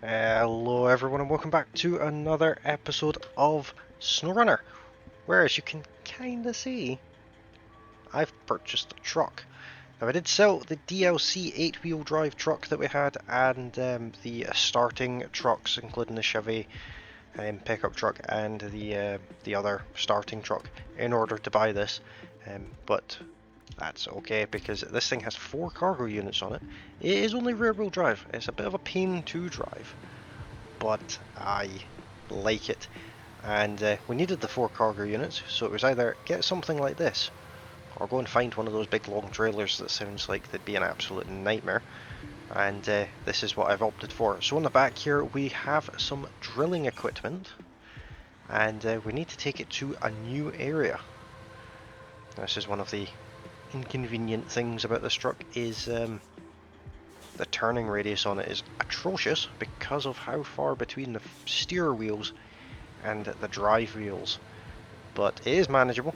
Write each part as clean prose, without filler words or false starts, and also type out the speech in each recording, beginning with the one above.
Hello everyone and welcome back to another episode of SnowRunner, where as you can kinda see, I've purchased a truck. Now I did sell the DLC 8-wheel drive truck that we had and the starting trucks, including the Chevy pickup truck and the other starting truck, in order to buy this, but that's okay because this thing has 4 cargo units on it. It is only rear-wheel drive. It's a bit of a pain to drive, but I like it. And we needed the 4 cargo units, so it was either get something like this, or go and find one of those big long trailers that sounds like they'd be an absolute nightmare. And this is what I've opted for. So on the back here we have some drilling equipment, and we need to take it to a new area. This is one of the inconvenient things about this truck, is the turning radius on it is atrocious because of how far between the steer wheels and the drive wheels, but it is manageable.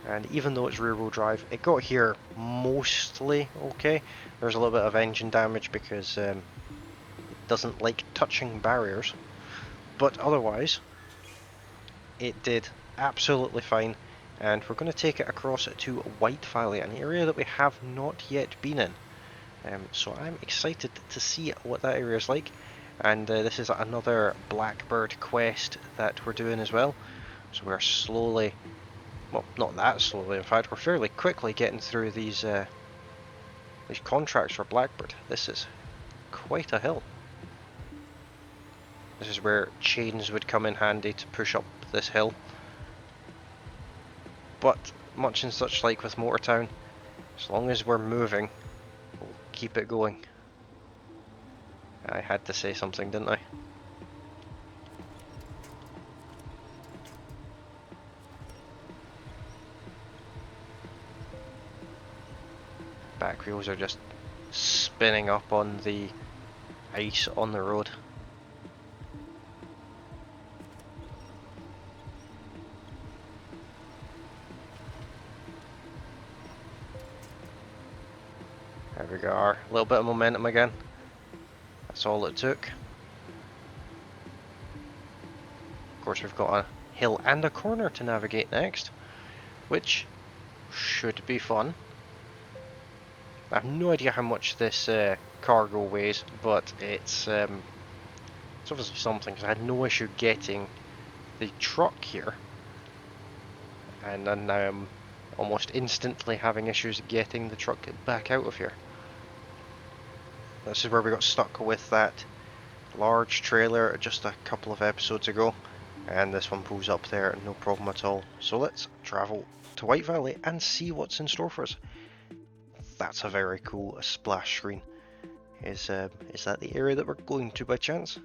And even though it's rear wheel drive, it got here mostly okay. There's a little bit of engine damage because it doesn't like touching barriers, but otherwise it did absolutely fine. And we're going to take it across to White Valley, an area that we have not yet been in. So I'm excited to see what that area is like. And this is another Blackbird quest that we're doing as well. So we're slowly, well, not that slowly, in fact, we're fairly quickly getting through these contracts for Blackbird. This is quite a hill. This is where chains would come in handy to push up this hill. But much and such like with Motortown, as long as we're moving, we'll keep it going. I had to say something, didn't I? Back wheels are just spinning up on the ice on the road. There we go, a little bit of momentum again. That's all it took. Of course, we've got a hill and a corner to navigate next, which should be fun. I have no idea how much this cargo weighs, but it's obviously something, because I had no issue getting the truck here, and then now I'm almost instantly having issues getting the truck back out of here. This is where we got stuck with that large trailer just a couple of episodes ago, and this one pulls up there, no problem at all. So let's travel to White Valley and see what's in store for us. That's a very cool splash screen. Is that the area that we're going to by chance?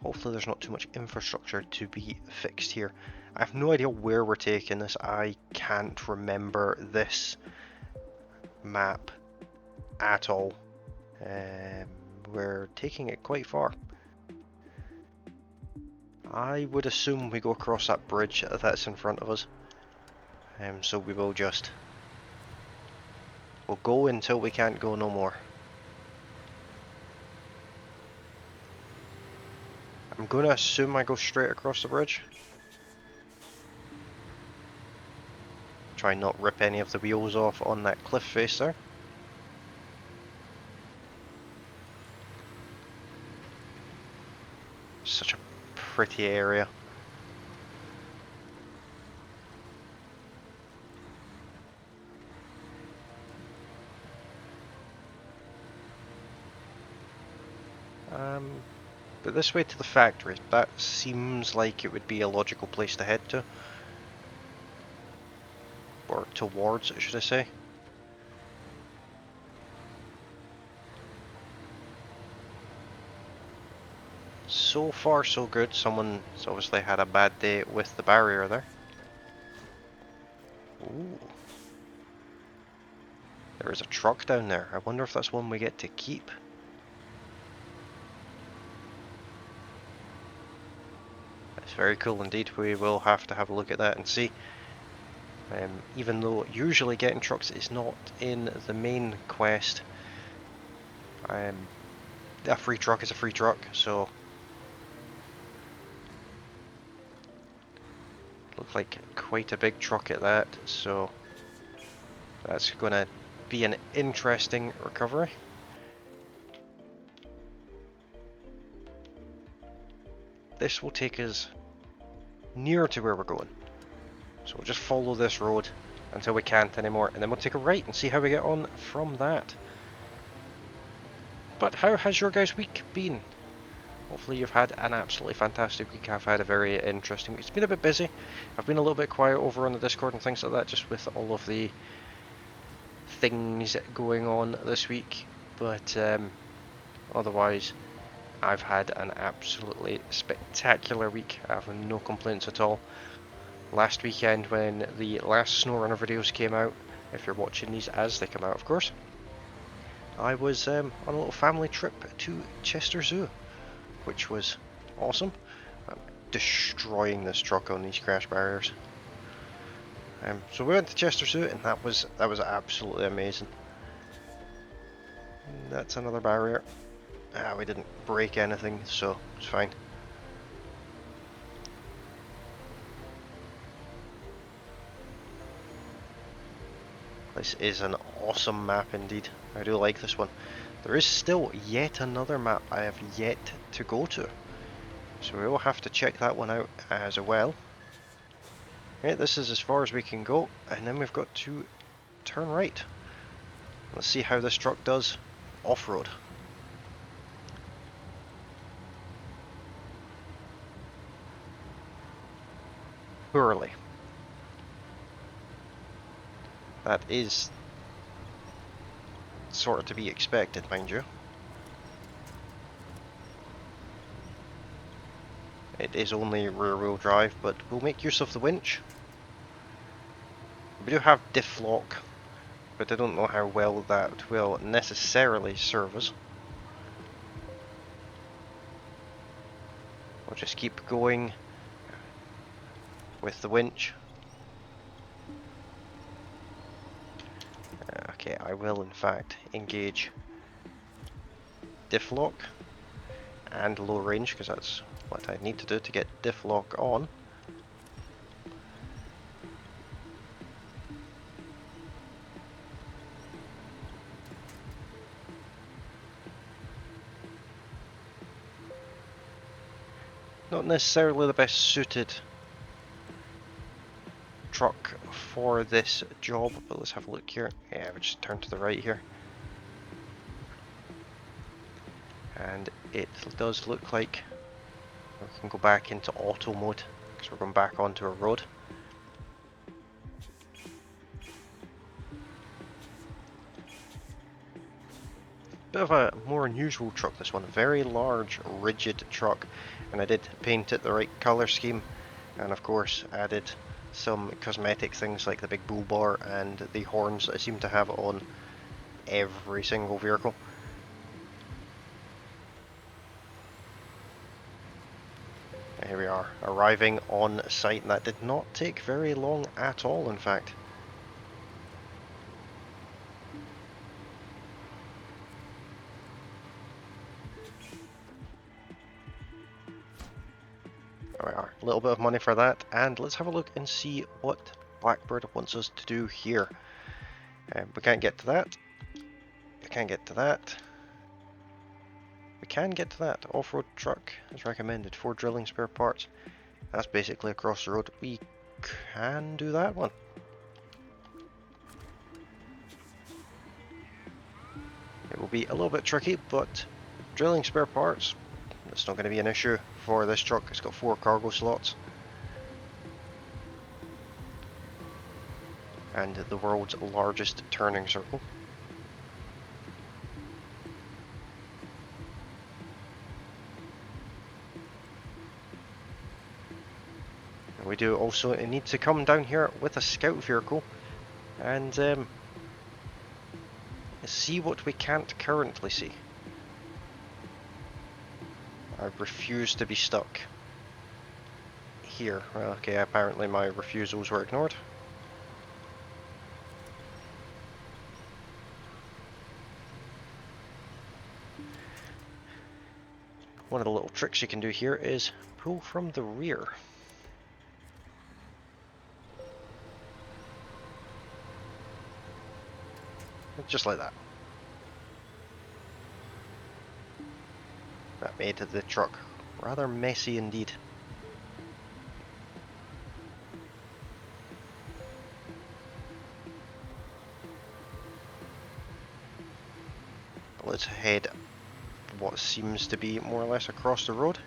Hopefully there's not too much infrastructure to be fixed here. I have no idea where we're taking this. I can't remember this map at all. We're taking it quite far. I would assume we go across that bridge that's in front of us. So we will just... we'll go until we can't go no more. I'm going to assume I go straight across the bridge. Try and not rip any of the wheels off on that cliff face there. Such a pretty area. But this way to the factory, that seems like it would be a logical place to head to. Or towards, should I say. So far so good. Someone's obviously had a bad day with the barrier there. Ooh. There is a truck down there. I wonder if that's one we get to keep. That's very cool indeed. We will have to have a look at that and see. Even though usually getting trucks is not in the main quest, A free truck is a free truck, so look like quite a big truck at that, so that's going to be an interesting recovery. This will take us near to where we're going, so we'll just follow this road until we can't anymore, and then we'll take a right and see how we get on from that. But how has your guys' week been? Hopefully you've had an absolutely fantastic week. I've had a very interesting week. It's been a bit busy. I've been a little bit quiet over on the Discord and things like that, just with all of the things going on this week. But otherwise, I've had an absolutely spectacular week. I have no complaints at all. Last weekend when the last SnowRunner videos came out, if you're watching these as they come out of course, I was on a little family trip to Chester Zoo, which was awesome. I'm destroying this truck on these crash barriers. So we went to Chester Zoo and that was absolutely amazing. That's another barrier. We didn't break anything, so it's fine. This is an awesome map indeed. I do like this one. There is still yet another map I have yet to go to, so we will have to check that one out as well. Okay, this is as far as we can go, and then we've got to turn right. Let's see how this truck does off-road. Poorly. That is sort of to be expected, mind you. It is only rear-wheel drive, but we'll make use of the winch. We do have diff lock, but I don't know how well that will necessarily serve us. We'll just keep going with the winch. Okay, I will in fact engage diff lock and low range, because that's what I need to do to get diff lock on. Not necessarily the best suited truck for this job, but let's have a look here. Yeah, we just turn to the right here. And it does look like we can go back into auto mode, because we're going back onto a road. Bit of a more unusual truck, this one. A very large, rigid truck. And I did paint it the right colour scheme, and of course added some cosmetic things like the big bull bar and the horns that I seem to have on every single vehicle. Here we are, arriving on site, and that did not take very long at all, in fact. There we are, a little bit of money for that, and let's have a look and see what Blackbird wants us to do here. We can't get to that. We can't get to that. We can get to that. Off-road truck is recommended. 4 drilling spare parts. That's basically across the road. We can do that one. It will be a little bit tricky, but drilling spare parts, that's not going to be an issue for this truck. It's got 4 cargo slots. And the world's largest turning circle. We do also need to come down here with a scout vehicle and see what we can't currently see. I refuse to be stuck here. Well, okay, apparently my refusals were ignored. One of the little tricks you can do here is pull from the rear. Just like that. That made the truck rather messy indeed. Let's head what seems to be more or less across the road.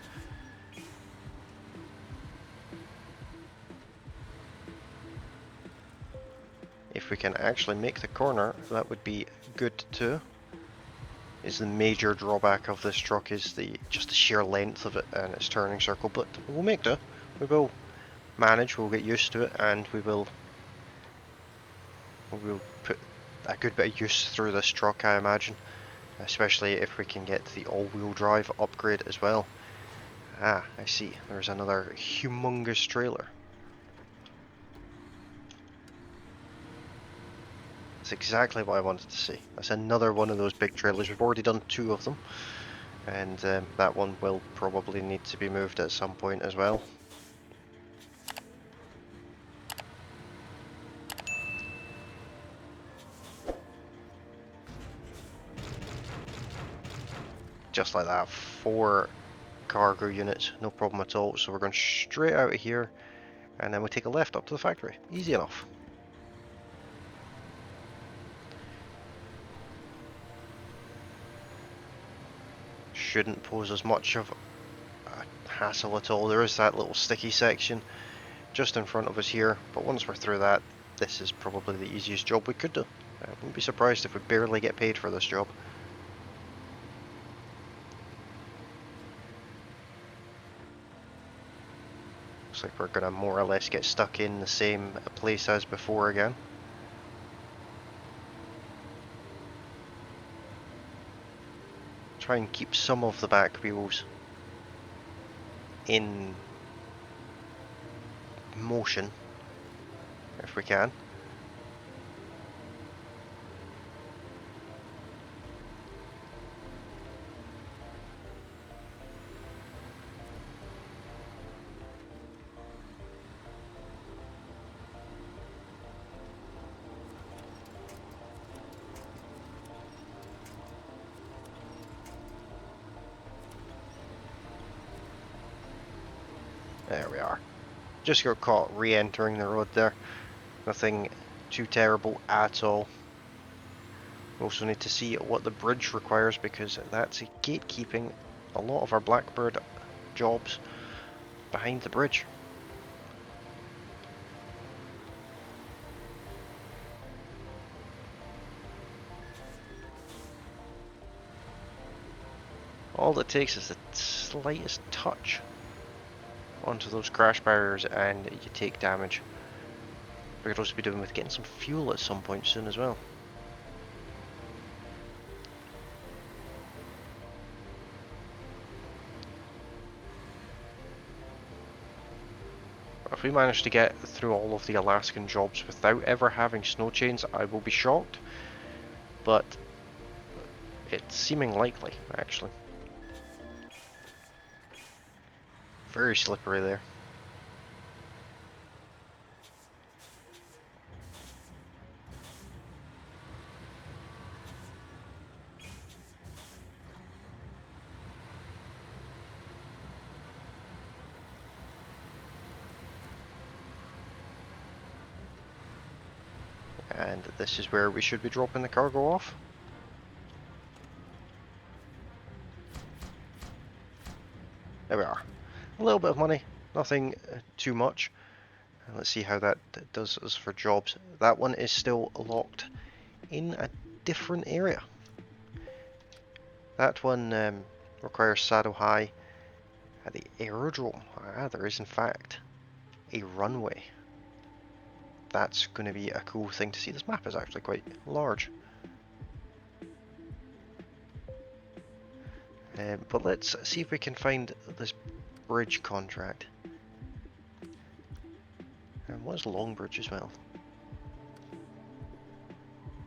If we can actually make the corner, that would be good too. Is the major drawback of this truck is just the sheer length of it and its turning circle, but we'll make do. We will manage, we'll get used to it, and we will put a good bit of use through this truck, I imagine. Especially if we can get the all-wheel drive upgrade as well. Ah, I see. There's another humongous trailer. That's exactly what I wanted to see. That's another one of those big trailers. We've already done 2 of them. And that one will probably need to be moved at some point as well. Just like that, 4 cargo units, no problem at all. So we're going straight out of here, and then we take a left up to the factory. Easy enough. Shouldn't pose as much of a hassle at all. There is that little sticky section just in front of us here, but once we're through that, this is probably the easiest job we could do. I wouldn't be surprised if we barely get paid for this job. Looks like we're going to more or less get stuck in the same place as before again. Try and keep some of the back wheels in motion if we can. There we are. Just got caught re-entering the road there. Nothing too terrible at all. We also need to see what the bridge requires, because that's gatekeeping a lot of our Blackbird jobs behind the bridge. All it takes is the slightest touch onto those crash barriers and you take damage. We could also be doing with getting some fuel at some point soon as well. If we manage to get through all of the Alaskan jobs without ever having snow chains, I will be shocked, but it's seeming likely, actually. Very slippery there. And this is where we should be dropping the cargo off. There we are. A little bit of money, nothing too much. And let's see how that does us for jobs. That one is still locked in a different area. That one requires saddle high at the aerodrome. Ah, there is in fact a runway. That's going to be a cool thing to see. This map is actually quite large. But let's see if we can find this bridge contract. And what's Longbridge as well?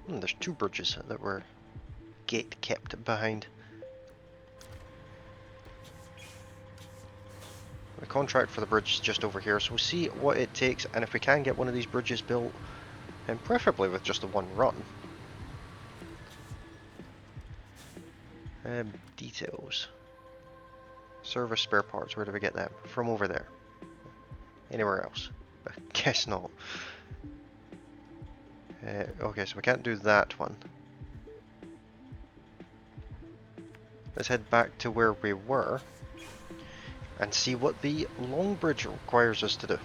There's 2 bridges that were gate kept behind. The contract for the bridge is just over here, so we'll see what it takes, and if we can get one of these bridges built, and preferably with just the one run. Details. Service spare parts, where do we get them? From over there. Anywhere else? I guess not. Okay, so we can't do that one. Let's head back to where we were and see what the long bridge requires us to do. Of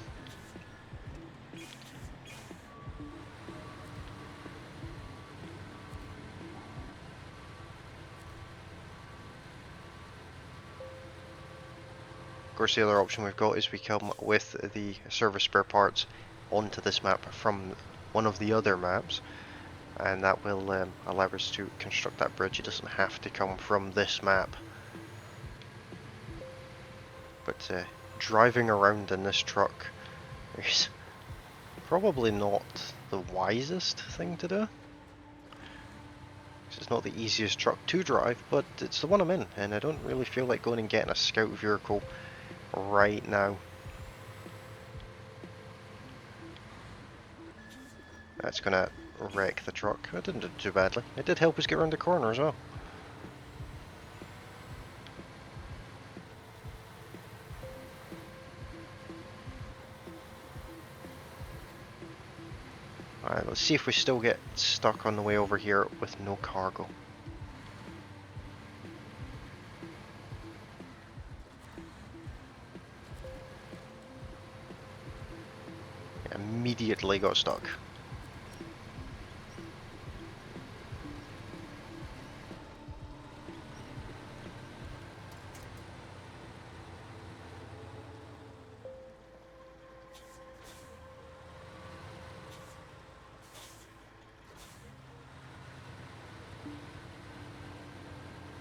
course, the other option we've got is we come with the service spare parts onto this map from one of the other maps, and that will allow us to construct that bridge. It doesn't have to come from this map. But driving around in this truck is probably not the wisest thing to do. It's not the easiest truck to drive, but it's the one I'm in, and I don't really feel like going and getting a scout vehicle right now. That's gonna wreck the truck. It didn't do too badly. It did help us get around the corner as well. Alright, let's see if we still get stuck on the way over here with no cargo. Immediately got stuck.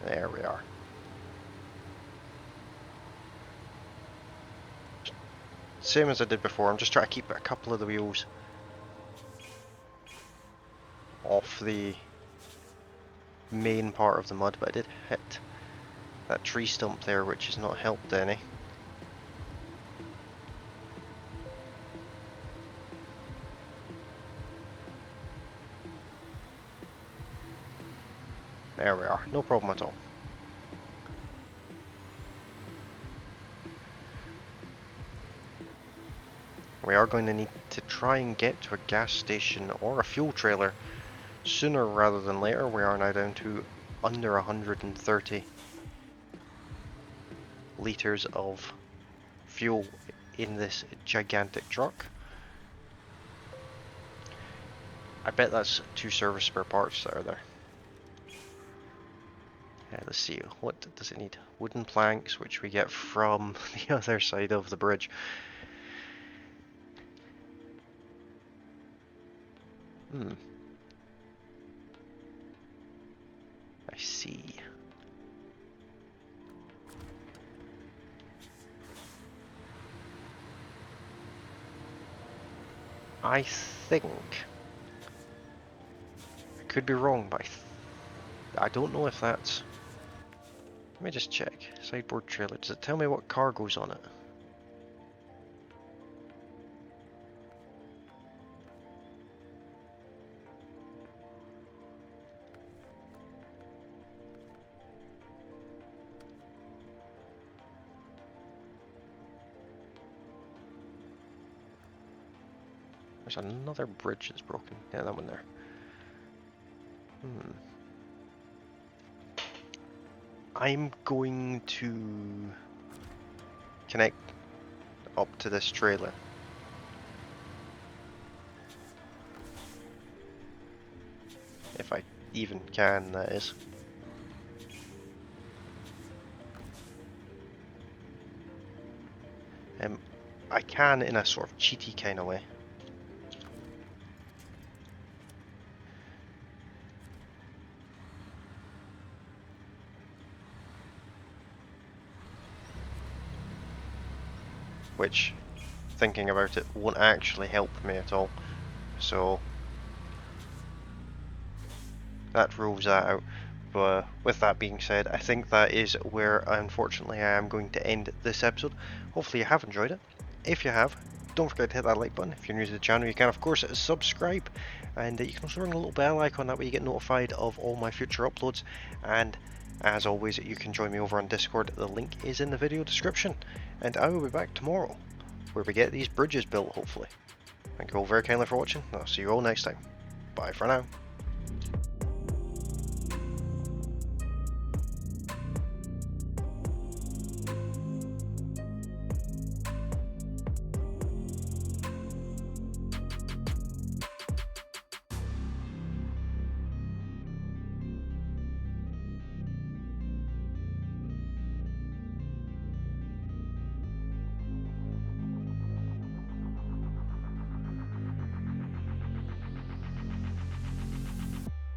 There we are. Same as I did before, I'm just trying to keep a couple of the wheels off the main part of the mud, but I did hit that tree stump there, which has not helped any. There we are, no problem at all. We are going to need to try and get to a gas station or a fuel trailer sooner rather than later. We are now down to under 130 litres of fuel in this gigantic truck. I bet that's 2 service spare parts that are there. Let's see, what does it need? Wooden planks, which we get from the other side of the bridge. I see. I think, I could be wrong, but I don't know if that's... Let me just check. Sideboard trailer, does it tell me what cargo's on it? There's another bridge that's broken. Yeah, that one there. I'm going to connect up to this trailer. If I even can, that is. I can in a sort of cheaty kind of way. Which, thinking about it, won't actually help me at all. So that rules that out. But with that being said, I think that is where unfortunately I am going to end this episode. Hopefully you have enjoyed it. If you have, don't forget to hit that like button. If you're new to the channel, you can of course subscribe, and you can also ring the little bell icon, that way you get notified of all my future uploads. And as always, you can join me over on Discord, the link is in the video description. And I will be back tomorrow, where we get these bridges built hopefully. Thank you all very kindly for watching, and I'll see you all next time. Bye for now.